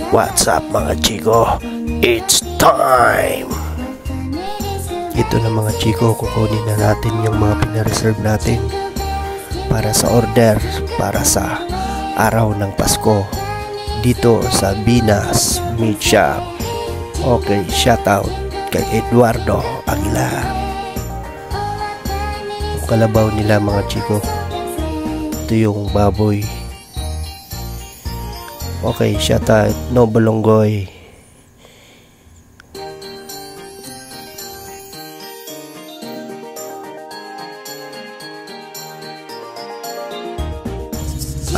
What's up mga chiko? It's time! Ito na mga chiko, kukunin na natin yung mga pinareserve natin para sa order, para sa araw ng Pasko dito sa Binas Meat Shop. Okay, shoutout kay Eduardo Aguilar. Yung kalabaw nila mga chiko, ito yung baboy. Okay, shoutout no balonggoy.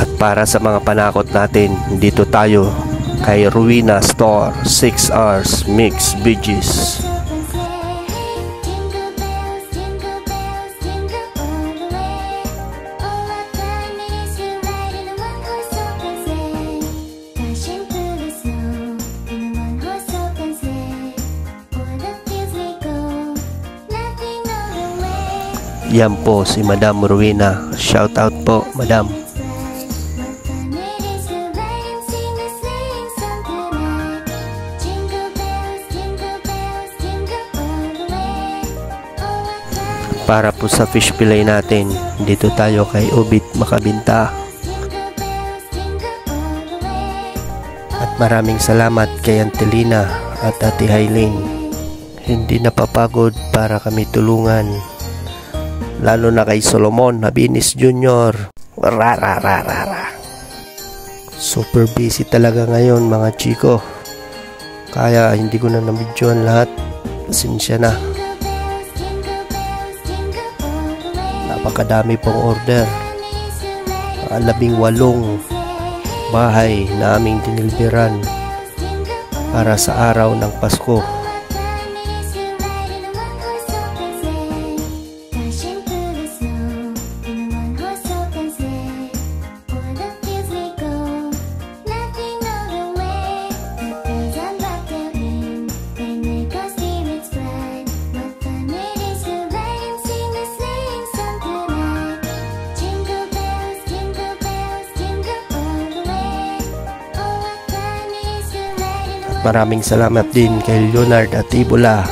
At para sa mga panakot natin, dito tayo kay Ruina Store 6 hours mixed veggies. Yan po si Madam Ruina. Shout out po, Madam. Para po sa fish fillet natin, dito tayo kay Ubit Makabinta. At maraming salamat kay Antelina at Ate Hailin. Hindi napapagod para kami tulungan. Lalo na kay Solomon Habinis Jr. Super busy talaga ngayon mga chiko, kaya hindi ko na nabidyoan lahat. Pasensya na. Napakadami pong order. 18 bahay na aming dinilberan para sa araw ng Pasko. Maraming salamat din kay Leonard at Ibola.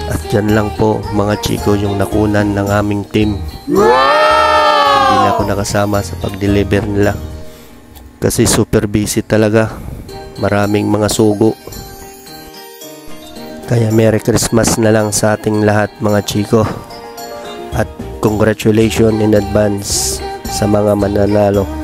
At dyan lang po mga chiko yung nakunan ng aming team. Hindi na ako nakasama sa pag-deliver nila kasi super busy talaga. Maraming mga sugo. Kaya Merry Christmas na lang sa ating lahat mga chiko. At congratulations in advance sa mga mananalo.